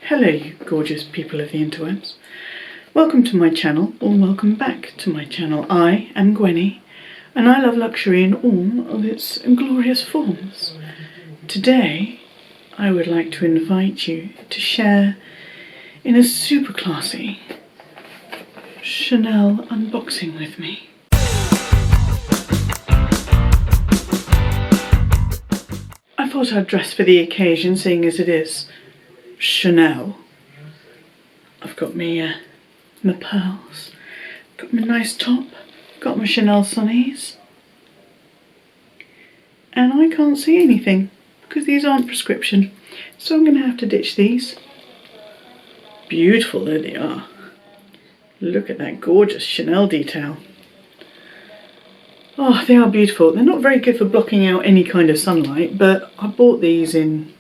Hello you gorgeous people of the interwebs. Welcome to my channel, or welcome back to my channel. I am Gwenny, and I love luxury in all of its glorious forms. Today, I would like to invite you to share in a super classy Chanel unboxing with me. I thought I'd dress for the occasion, seeing as it is Chanel. I've got my pearls, got my nice top, got my Chanel sunnies, and I can't see anything because these aren't prescription, so I'm going to have to ditch these. Beautiful, there they are. Look at that gorgeous Chanel detail. Oh, they are beautiful. They're not very good for blocking out any kind of sunlight, but I bought these in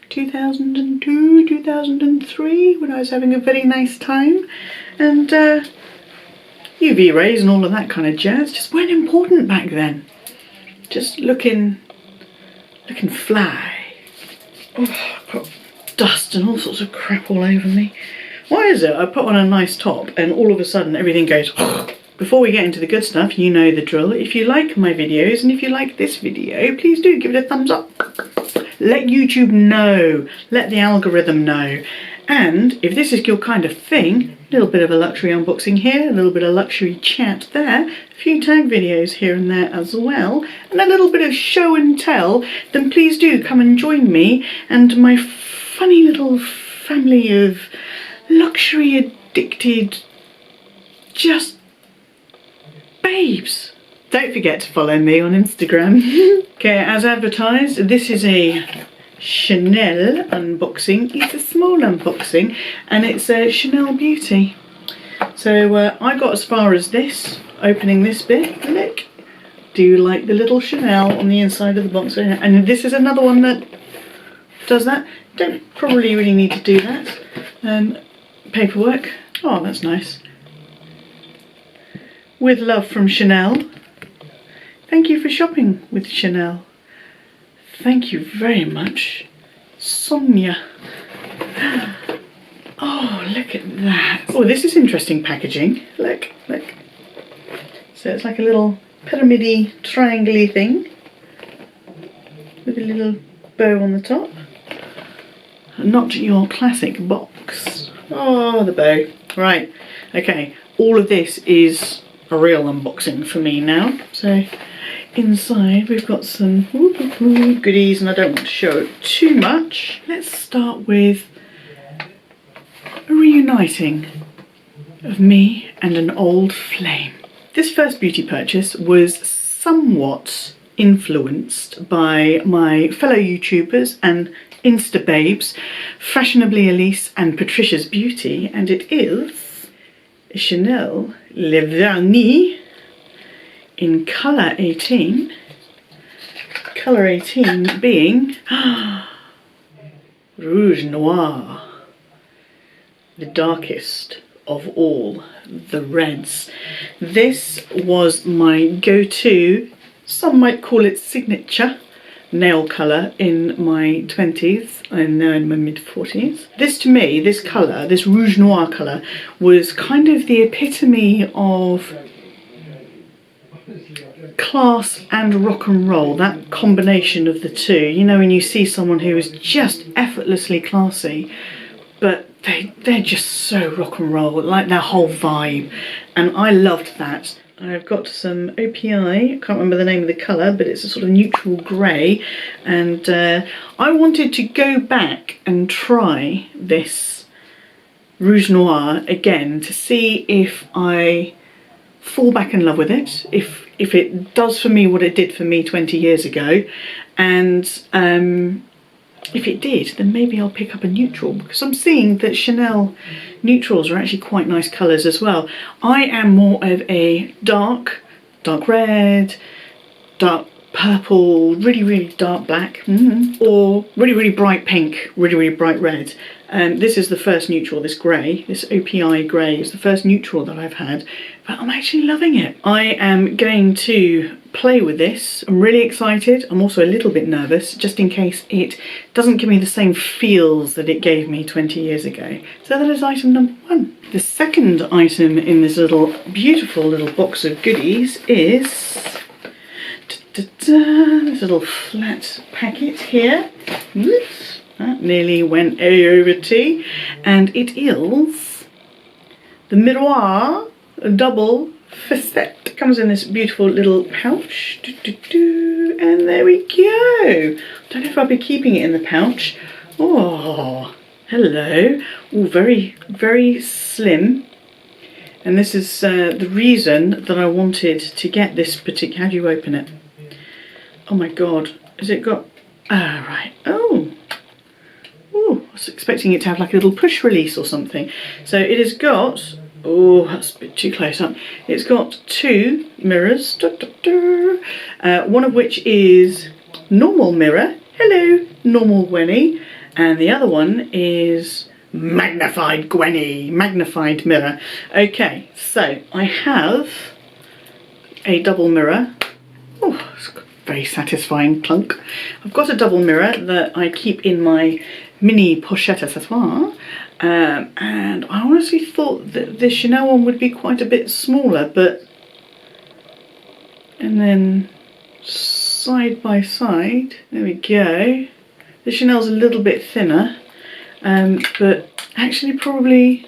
2002, 2003 when I was having a very nice time, and UV rays and all of that kind of jazz just weren't important back then. Just looking fly. Oh, I've got dust and all sorts of crap all over me. Why is it I put on a nice top and all of a sudden everything goes... Before we get into the good stuff, you know the drill. If you like my videos and if you like this video, please do give it a thumbs up. Let YouTube know, let the algorithm know. And if this is your kind of thing, a little bit of a luxury unboxing here, a little bit of luxury chat there, a few tag videos here and there as well, and a little bit of show and tell, then please do come and join me and my funny little family of luxury addicted just babes. Don't forget to follow me on Instagram. Okay, as advertised, this is a Chanel unboxing. It's a small unboxing and it's a Chanel Beauty. So I got as far as this, opening this bit. Look, do you like the little Chanel on the inside of the box? And this is another one that does that. Don't probably really need to do that. Paperwork. Oh, that's nice. With love from Chanel. Thank you for shopping with Chanel. Thank you very much, Sonia. Oh, look at that. Oh, this is interesting packaging. Look, look. So it's like a little pyramid-y, triangle-y thing with a little bow on the top. Not your classic box. Oh, the bow. Right, okay. All of this is a real unboxing for me now. So inside we've got some goodies and I don't want to show it too much. Let's start with a reuniting of me and an old flame. This first beauty purchase was somewhat influenced by my fellow YouTubers and Instababes, Fashionably Elise and Patricia's Beauty, and it is a Chanel Le Vernis in colour 18. Colour 18 being Rouge Noir, the darkest of all the reds. This was my go-to, some might call it signature, nail colour in my 20s and now in my mid-40s. This to me, this colour, this Rouge Noir colour, was kind of the epitome of class and rock and roll, that combination of the two. You know, when you see someone who is just effortlessly classy, but they're just so rock and roll, like their whole vibe, and I loved that. I've got some OPI, I can't remember the name of the colour, but it's a sort of neutral grey, and I wanted to go back and try this Rouge Noir again to see if I fall back in love with it, if it does for me what it did for me 20 years ago, and if it did, then maybe I'll pick up a neutral, because I'm seeing that Chanel neutrals are actually quite nice colours as well. I am more of a dark red, dark purple, really dark black, or really bright pink, really bright red. This is the first neutral, this grey, this OPI grey is the first neutral that I've had, but I'm actually loving it. I am going to play with this. I'm really excited. I'm also a little bit nervous, just in case it doesn't give me the same feels that it gave me 20 years ago. So that is item number 1. The second item in this little beautiful little box of goodies is this little flat packet here. Oops, that nearly went over tea. And it is the Miroir Double Facette. It comes in this beautiful little pouch. And there we go. Don't know if I'll be keeping it in the pouch. Oh, hello. Oh, very, very slim. And this is the reason that I wanted to get this particular... How do you open it? Oh my god. Has it got... Ah, right. Oh. Oh, I was expecting it to have like a little push release or something. So it has got... Oh, that's a bit too close up. It's got 2 mirrors. One of which is normal mirror. Hello, normal Gwenny. And the other one is magnified Gwenny. Magnified mirror. Okay, so I have a double mirror. Oh, it's got a very satisfying clunk. I've got a double mirror that I keep in my mini pochette accessoire. And I honestly thought that the Chanel one would be quite a bit smaller, but... And then side by side, there we go. The Chanel's a little bit thinner, but actually probably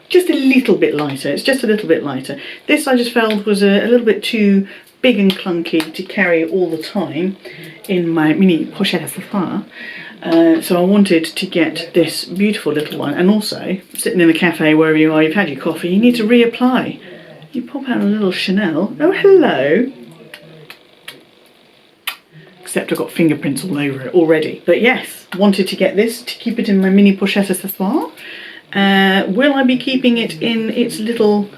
just a little bit lighter. It's just a little bit lighter. This I just felt was a little bit too big and clunky to carry all the time in my mini pochette accessoire. So I wanted to get this beautiful little one, and also sitting in the cafe wherever you are, you've had your coffee, you need to reapply. You pop out a little Chanel. Oh, hello. Except I've got fingerprints all over it already. But yes, wanted to get this to keep it in my mini pochette accessoire. Will I be keeping it in its little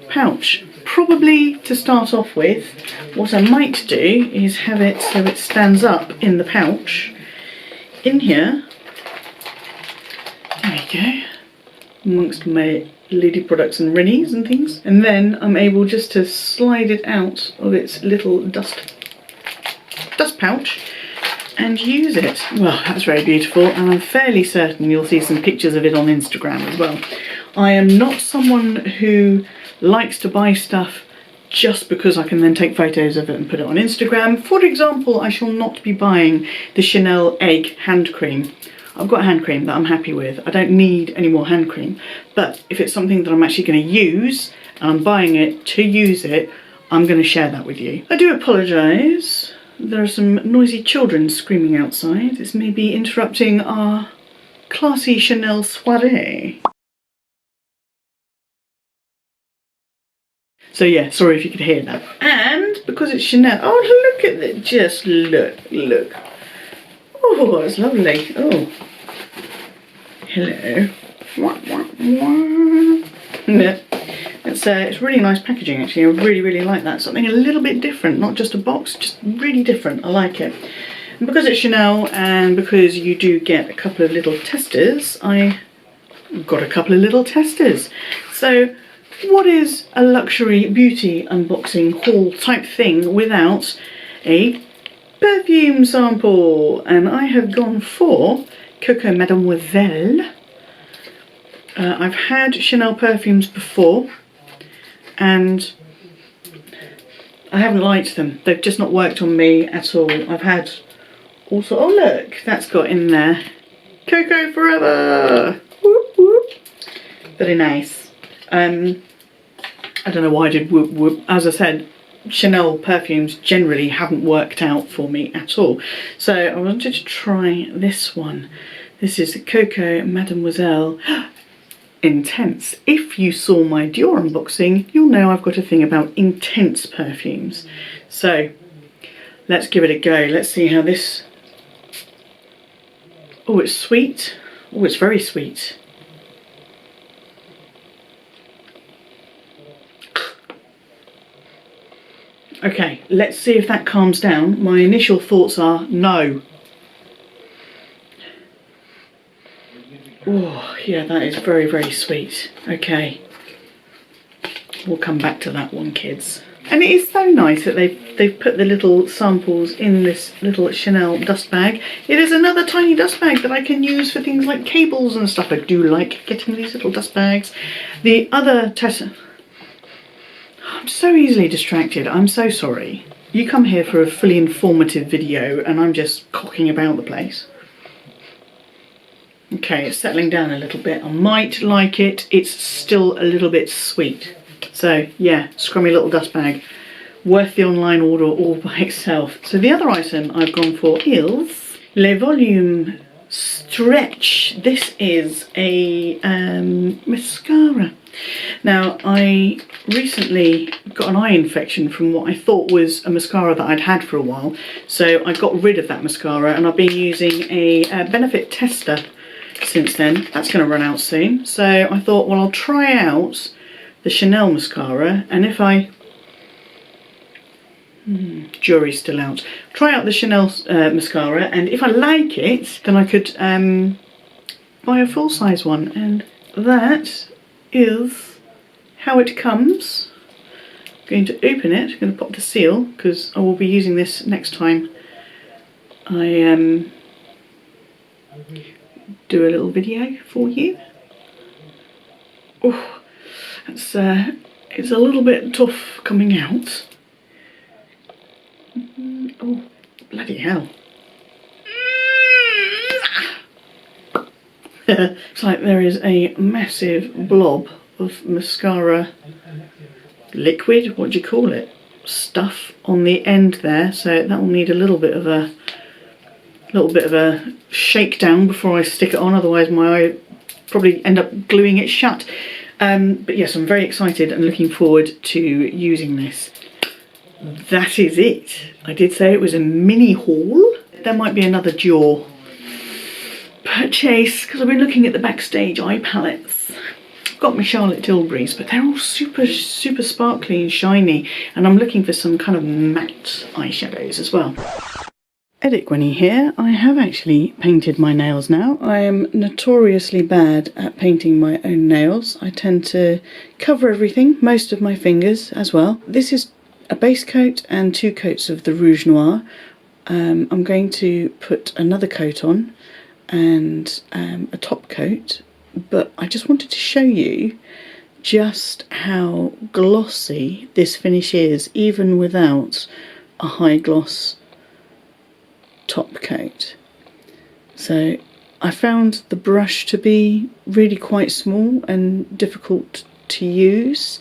pouch? Probably to start off with. What I might do is have it so it stands up in the pouch. In here, there we go, amongst my lady products and Rennies and things, and then I'm able just to slide it out of its little dust pouch and use it. Well, that's very beautiful, and I'm fairly certain you'll see some pictures of it on Instagram as well. I am not someone who likes to buy stuff just because I can then take photos of it and put it on Instagram. For example, I shall not be buying the Chanel Egg hand cream. I've got hand cream that I'm happy with. I don't need any more hand cream. But if it's something that I'm actually going to use, and I'm buying it to use it, I'm going to share that with you. I do apologise. There are some noisy children screaming outside. This may be interrupting our classy Chanel soiree. So yeah, sorry if you could hear that. And because it's Chanel, oh look at it, just look. Oh, it's lovely. Oh, hello. It's really nice packaging actually. I really like that. Something a little bit different, not just a box, just really different. I like it. And because it's Chanel and because you do get a couple of little testers, I got a couple of little testers. So what is a luxury beauty unboxing haul type thing without a perfume sample? And I have gone for Coco Mademoiselle. I've had Chanel perfumes before and I haven't liked them. They've just not worked on me at all. I've had also, oh look, that's got in there Coco Forever. Whoop, whoop. Very nice. I don't know why I did whoop whoop. As I said, Chanel perfumes generally haven't worked out for me at all. So I wanted to try this one. This is Coco Mademoiselle Intense. If you saw my Dior unboxing, you'll know I've got a thing about intense perfumes. So let's give it a go. Let's see how this... Oh, it's sweet. Oh, it's very sweet. Okay, let's see if that calms down. My initial thoughts are no. Oh, yeah, that is very, very sweet. Okay. We'll come back to that one, kids. And it is so nice that they've put the little samples in this little Chanel dust bag. It is another tiny dust bag that I can use for things like cables and stuff. I do like getting these little dust bags. The other I'm so easily distracted. I'm so sorry. You come here for a fully informative video and I'm just cocking about the place. Okay, it's settling down a little bit. I might like it. It's still a little bit sweet. So yeah, scrummy little dust bag, worth the online order all by itself. So the other item I've gone for is Le Volume Stretch. This is a mascara. Now, I recently got an eye infection from what I thought was a mascara that I'd had for a while. So I got rid of that mascara and I've been using a benefit tester since then. That's going to run out soon. So I thought, well, I'll try out the Chanel mascara, and if I jury's still out, try out the Chanel mascara, and if I like it then I could buy a full-size one, and that is how it comes. I'm going to open it. I'm going to pop the seal because I will be using this next time I do a little video for you. Oh, it's a little bit tough coming out. Oh, bloody hell. It's like there is a massive blob of mascara liquid, what do you call it? Stuff on the end there, so that will need a little bit of a shakedown before I stick it on, otherwise my eye probably end up gluing it shut. But yes, I'm very excited and looking forward to using this. That is it. I did say it was a mini haul. There might be another jaw purchase because I've been looking at the Backstage eye palettes. I've got my Charlotte Tilbury's, but they're all super sparkly and shiny, and I'm looking for some kind of matte eyeshadows as well. StyledByGwenny here. I have actually painted my nails now. I am notoriously bad at painting my own nails. I tend to cover everything, most of my fingers as well. This is a base coat and 2 coats of the Rouge Noir. I'm going to put another coat on and a top coat, but I just wanted to show you just how glossy this finish is, even without a high gloss top coat. So I found the brush to be really quite small and difficult to use,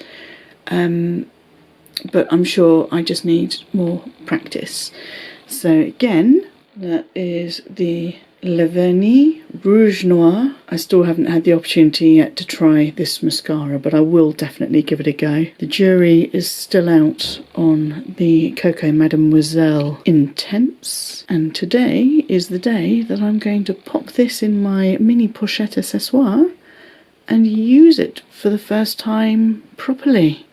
but I'm sure I just need more practice. So again, that is the Le Rouge Noir. I still haven't had the opportunity yet to try this mascara, but I will definitely give it a go. The jury is still out on the Coco Mademoiselle Intense, and today is the day that I'm going to pop this in my mini pochette accessoire and use it for the first time properly.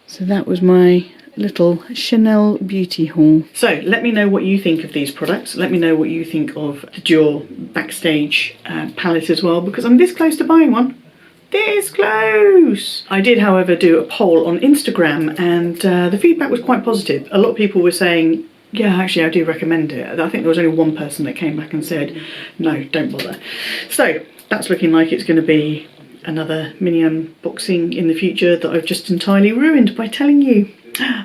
So that was my little Chanel beauty haul. So let me know what you think of these products. Let me know what you think of the Dior Backstage palette as well, because I'm this close to buying one. This close! I did, however, do a poll on Instagram, and the feedback was quite positive. A lot of people were saying, yeah, actually I do recommend it. I think there was only one person that came back and said, no, don't bother. So that's looking like it's going to be another mini unboxing in the future that I've just entirely ruined by telling you.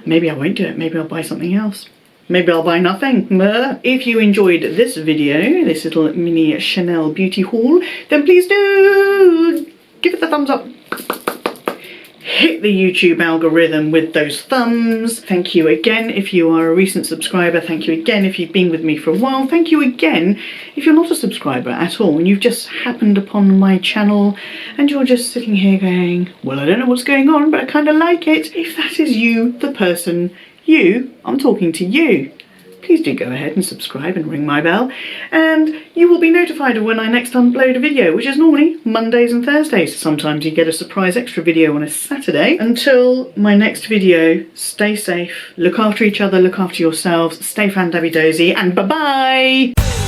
Maybe I won't do it. Maybe I'll buy something else. Maybe I'll buy nothing. If you enjoyed this video, this little mini Chanel beauty haul, then please do give it the thumbs up. Hit the YouTube algorithm with those thumbs. Thank you again if you are a recent subscriber. Thank you again if you've been with me for a while. Thank you again if you're not a subscriber at all and you've just happened upon my channel and you're just sitting here going, well, I don't know what's going on, but I kind of like it. If that is you, the person, you, I'm talking to you. Please do go ahead and subscribe and ring my bell, and you will be notified of when I next upload a video, which is normally Mondays and Thursdays. Sometimes you get a surprise extra video on a Saturday. Until my next video, stay safe, look after each other, look after yourselves, stay fan-dabby-dozy, and bye-bye!